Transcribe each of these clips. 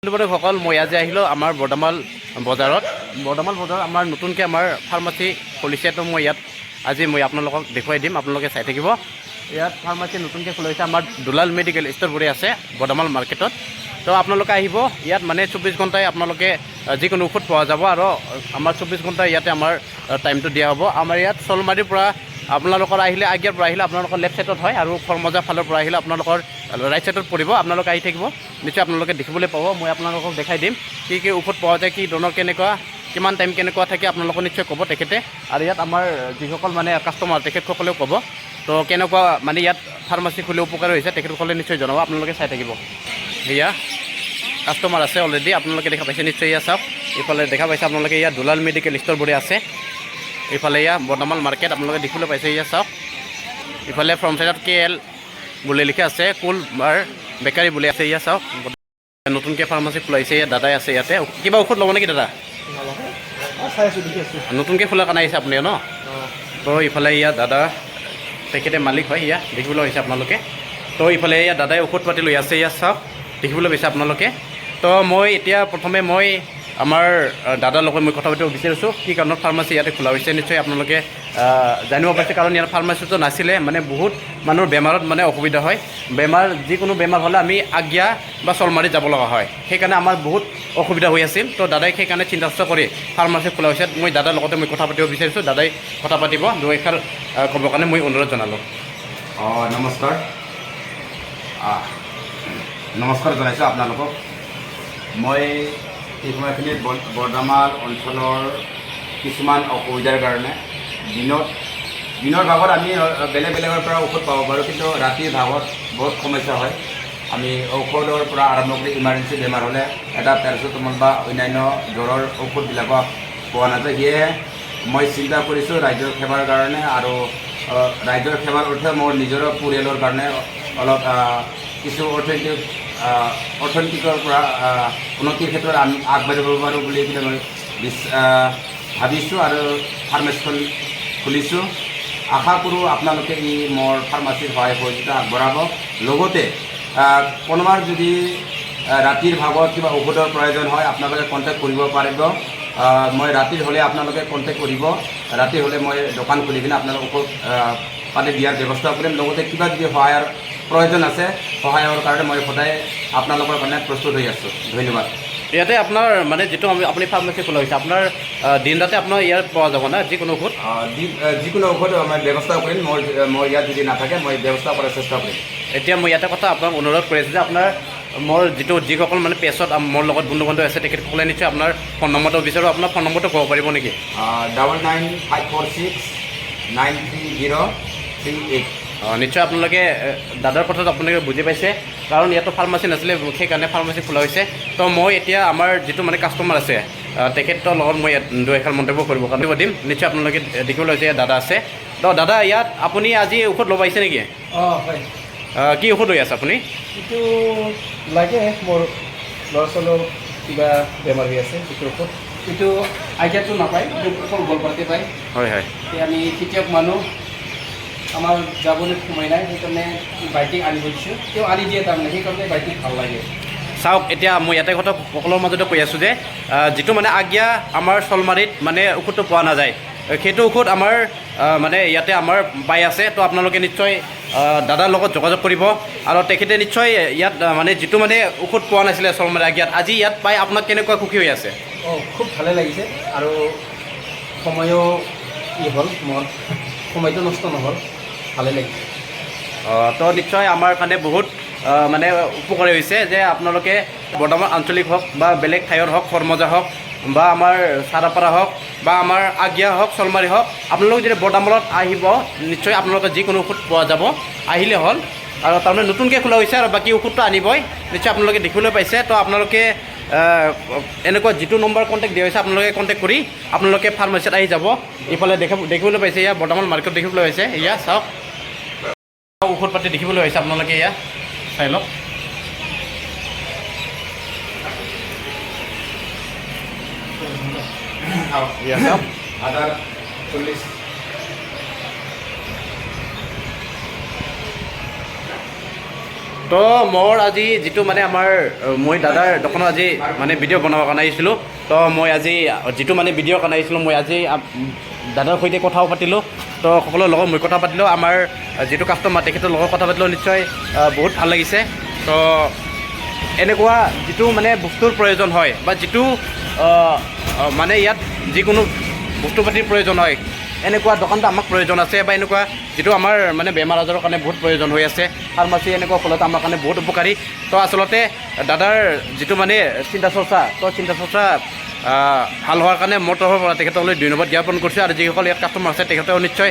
বন্ধুসকল মই আজি আহিলোঁ আমাৰ বৰ্ধমান বজাৰত আমাৰ নতুনকৈ আমাৰ ফাৰ্মাচী খুলিছে। তো মই ইয়াত আজি মই আপোনালোকক দেখুৱাই দিম, আপোনালোকে চাই থাকিব। ইয়াত ফাৰ্মাচী নতুনকৈ খুলিছে আমাৰ দুলাল মেডিকেল ষ্ট'ৰ বুলি আছে বৰ্ধমান মাৰ্কেটত। তো আপোনালোকে আহিব, ইয়াত মানে 24 ঘণ্টাই আপোনালোকে যিকোনো ঔষধ পোৱা যাব আৰু আমাৰ 24 ঘণ্টা ইয়াতে আমাৰ টাইমটো দিয়া হ'ব। আমাৰ ইয়াত চলমাৰীৰ পৰা আপোনালোকৰ আহিলে আগিয়াৰ পৰা আহিলে আপোনালোকৰ লেফ্ট ছাইডত হয় আৰু খৰমজা ফালৰ পৰা আহিলে আপোনালোকৰ ৰাইট ছাইডত পৰিব। আপোনালোকে আহি থাকিব, নিশ্চয় আপোনালোকে দেখিবলৈ পাব। মই আপোনালোকক দেখাই দিম কি কি ঔষধ পোৱা যায়, কি ধৰণৰ কেনেকুৱা, কিমান টাইম কেনেকুৱা থাকে আপোনালোকক নিশ্চয় ক'ব তেখেতে। আৰু ইয়াত আমাৰ যিসকল মানে কাষ্টমাৰ তেখেতসকলেও ক'ব তো কেনেকুৱা মানে ইয়াত ফাৰ্মাচী খুলি উপকাৰ হৈছে তেখেতসকলে নিশ্চয় জনাব। আপোনালোকে চাই থাকিব। সেয়া কাষ্টমাৰ আছে অলৰেডি, আপোনালোকে দেখা পাইছে নিশ্চয়। এয়া চাওক, এইফালে দেখা পাইছে আপোনালোকে ইয়াত দুলাল মেডিকেল ষ্ট'ৰ বুলি আছে। এইফালে এয়া বৰ্ধমান মাৰ্কেট আপোনালোকে দেখিবলৈ পাইছে। এয়া চাওক, ইফালে ফ্ৰণ্ট ছাইডত KL বুলি লিখা আছে, কুল বাৰ বেকাৰী বুলি আছে। এয়া চাওক, নতুনকৈ ফাৰ্মাচী খোলাইছে। ইয়াত দাদাই আছে, ইয়াতে কিবা ঔষধ ল'ব নেকি দাদা? নতুনকৈ খোলাৰ কাৰণে আহিছে আপুনি ন? তো ইফালে ইয়াত দাদা তেখেতে মালিক হয়, ইয়া দেখিবলৈ হৈছে আপোনালোকে। তো ইফালে ইয়াত দাদাই ঔষধ পাতি লৈ আছে। ইয়াত চাওক, দেখিবলৈ পাইছে আপোনালোকে। তো মই এতিয়া প্ৰথমে মই আমাৰ দাদাৰ লগত মই কথা পাতিব বিচাৰিছোঁ কি কাৰণত ফাৰ্মাচী ইয়াতে খোলা হৈছে। নিশ্চয় আপোনালোকে জানিব পাৰিছে, কাৰণ ইয়াৰ ফাৰ্মাচীটো নাছিলে। মানে বহুত মানুহৰ বেমাৰত মানে অসুবিধা হয়। যিকোনো বেমাৰ হ'লে আমি আগিয়া বা চলমাৰী যাব লগা হয়, সেইকাৰণে আমাৰ বহুত অসুবিধা হৈ আছিল। তো দাদাই সেইকাৰণে চিন্তা কৰি ফাৰ্মাচী খোলা হৈছে। মই দাদাৰ লগতে মই কথা পাতিব বিচাৰিছোঁ, দাদাই কথা পাতিব, দুই এষাৰ ক'বৰ কাৰণে মই অনুৰোধ জনালোঁ। নমস্কাৰ জনাইছোঁ আপোনালোকক। মই এই সময়খিনিত বৰ্ধমান অঞ্চলৰ কিছুমান অসুবিধাৰ কাৰণে দিনৰ ভাগত আমি বেলেগৰ পৰা ঔষধ পাব পাৰোঁ, কিন্তু ৰাতিৰ ভাগত বহুত সমস্যা হয়। আমি ঔষধৰ পৰা আৰম্ভ কৰি ইমাৰ্জেঞ্চি বেমাৰ হ'লে এটা পেৰাচিটামল বা অন্যান্য জ্বৰৰ ঔষধবিলাকো পোৱা নাযায়। সেয়েহে মই চিন্তা কৰিছোঁ ৰাইজৰ সেৱাৰ কাৰণে, আৰু ৰাইজৰ সেৱাৰ অৰ্থে মোৰ নিজৰ পৰিয়ালৰ কাৰণে অলপ কিছু অৰ্থনৈতিকৰ পৰা উন্নতিৰ ক্ষেত্ৰত আমি আগবাঢ়িব পাৰোঁ বুলি মই ভাবিছোঁ আৰু ফাৰ্মাচীখন খুলিছোঁ। আশা কৰোঁ আপোনালোকে এই মোৰ ফাৰ্মাচীৰ সহায় সহযোগিতা আগবঢ়াব। লগতে কোনোবাৰ যদি ৰাতিৰ ভাগত কিবা ঔষধৰ প্ৰয়োজন হয় আপোনালোকে কণ্টেক্ট কৰিব পাৰিব। মই ৰাতিৰ হ'লে আপোনালোকে কণ্টেক্ট কৰিব। ৰাতি হ'লে মই দোকান খুলি কিনে আপোনালোক ঔষধ পাতি দিয়াৰ ব্যৱস্থা কৰিম। লগতে কিবা যদি সহায়ৰ প্ৰয়োজন আছে, সহায়ৰ কাৰণে মই সদায় আপোনালোকৰ কাৰণে প্ৰস্তুত হৈ আছোঁ। ধন্যবাদ। ইয়াতে আপোনাৰ মানে যিটো আপুনি ফাৰ্মাচী খোলা হৈছে, আপোনাৰ দিন ৰাতি আপোনাৰ ইয়াত পোৱা যাব না যিকোনো ঔষধ? যিকোনো ঔষধ মই ব্যৱস্থা কৰিম। মোৰ ইয়াত যদি নাথাকে মই ব্যৱস্থা কৰাৰ চেষ্টা কৰিম। এতিয়া মই ইয়াতে কথা আপোনাক অনুৰোধ কৰিছোঁ যে আপোনাৰ মোৰ যিসকল মানে পেছত মোৰ লগত বন্ধু বান্ধৱ আছে তেখেতসকলে নিশ্চয় আপোনাৰ ফোন নম্বৰটো বিচাৰোঁ। আপোনাৰ ফোন নম্বৰটো ক'ব পাৰিব নেকি? 9954693038। নিশ্চয় আপোনালোকে দাদাৰ কথাটো আপোনালোকে বুজি পাইছে, কাৰণ ইয়াতো ফাৰ্মাচী নাছিলে, সেইকাৰণে ফাৰ্মাচী খোলা হৈছে। তো মই এতিয়া আমাৰ যিটো মানে কাষ্টমাৰ আছে তেখেতৰ লগত মই দুই এষাৰ মন্তব্য কৰিবৰ কাৰণে দিম। নিশ্চয় আপোনালোকে দেখিবলৈ হৈছে ইয়াত দাদা আছে। তো দাদা, ইয়াত আপুনি আজি ঔষধ ল'ব আহিছে নেকি? হয়। কি ঔষধ লৈ আছে আপুনি? এইটো লাগে মোৰ ল'ৰা ছোৱালীৰ কিবা বেমাৰ হৈ আছে, এইটো ঔষধ। এইটো আইডিয়াটো নাপায়, এইটো অকল গোৱালপাৰাতে পায়। হয় হয়। আমি খেতিয়ক মানুহ, আমাৰ যাবলৈ সময় নাই, সেইকাৰণে বাইটিক আনিব দিছোঁ। তেওঁ আনি দিয়ে তাৰমানে, সেইকাৰণে বাইটিক ভাল লাগে। চাওক, এতিয়া মই ইয়াতে কথা সকলোৰ মাজতে কৈ আছোঁ যে যিটো মানে আগিয়া আমাৰ চলমাৰীত মানে ঔষধটো পোৱা নাযায়, সেইটো ঔষধ আমাৰ মানে ইয়াতে আমাৰ পাই আছে। তো আপোনালোকে নিশ্চয় দাদাৰ লগত যোগাযোগ কৰিব, আৰু তেখেতে নিশ্চয় ইয়াত মানে যিটো মানে ঔষধ পোৱা নাছিলে চলমাৰী আগিয়াত, আজি ইয়াত পাই আপোনাক কেনেকুৱা সুখী হৈ আছে? খুব ভালে লাগিছে, আৰু সময়ো হ'ল, মোৰ সময়টো নষ্ট নহ'ল, ভালে লাগিছে। তো নিশ্চয় আমাৰ কাৰণে বহুত মানে উপকাৰী হৈছে যে আপোনালোকে বৰ্তমান আঞ্চলিক হওক বা বেলেগ ঠাইৰ হওক, খৰমজা হওক বা আমাৰ চাৰাপাৰা হওক বা আমাৰ আগিয়া হওক, চলমাৰী হওক, আপোনালোকে যদি বৰ্তমানত আহিব নিশ্চয় আপোনালোকে যিকোনো ঔষধ পোৱা যাব, আহিলে হ'ল। আৰু তাৰমানে নতুনকৈ খোলা হৈছে আৰু বাকী ঔষধটো আনিবই, নিশ্চয় আপোনালোকে দেখিবলৈ পাইছে। তো আপোনালোকে এনেকুৱা যিটো নম্বৰ কণ্টেক্ট দিয়া হৈছে আপোনালোকে কণ্টেক্ট কৰি আপোনালোকে ফাৰ্মাচীত আহি যাব। ইফালে দেখিবলৈ পাইছে এয়া বৰ্তমান মাৰ্কেট দেখিবলৈ পাইছে। এয়া চাওক, ঔষধ পাতি দেখিবলৈ পাইছে আপোনালোকে, এয়া চাই লওক। এয়া চাওক, 1040। তো মোৰ আজি যিটো মানে আমাৰ মই দাদাৰ দোকানত আজি মানে ভিডিঅ' বনাবৰ কাৰণে আহিছিলোঁ তো মই আজি যিটো মানে ভিডিঅ'ৰ কাৰণে আহিছিলোঁ মই আজি দাদাৰ সৈতে কথাও পাতিলোঁ তো সকলোৰ লগত মই কথা পাতিলোঁ আমাৰ যিটো কাষ্টমাৰ তেখেতৰ লগত কথা পাতিলোঁ নিশ্চয় বহুত ভাল লাগিছে তো এনেকুৱা যিটো মানে বস্তুৰ প্ৰয়োজন হয় বা যিটো মানে ইয়াত যিকোনো বস্তু পাতিৰ প্ৰয়োজন হয় এনেকুৱা দোকানটো আমাক প্ৰয়োজন আছে বা এনেকুৱা যিটো আমাৰ মানে বেমাৰ আজাৰৰ কাৰণে বহুত প্ৰয়োজন হৈ আছে ফাৰ্মাচী এনেকুৱা ফলত আমাৰ কাৰণে বহুত উপকাৰী তো আচলতে দাদাৰ যিটো মানে চিন্তা চৰ্চা তো চিন্তা চৰ্চা ভাল হোৱাৰ কাৰণে মোৰ তৰফৰ পৰা তেখেতলৈ ধন্যবাদ জ্ঞাপন কৰিছোঁ আৰু যিসকল ইয়াত কাষ্টমাৰ আছে তেখেতেও নিশ্চয়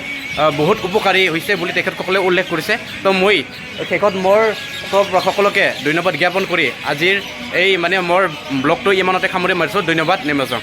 বহুত উপকাৰী হৈছে বুলি তেখেতসকলে উল্লেখ কৰিছে তো মই শেষত মোৰ চব সকলোকে ধন্যবাদ জ্ঞাপন কৰি আজিৰ এই মানে মোৰ ব্লগটো ইমানতে সামৰি মাৰিছোঁ ধন্যবাদ নিমজং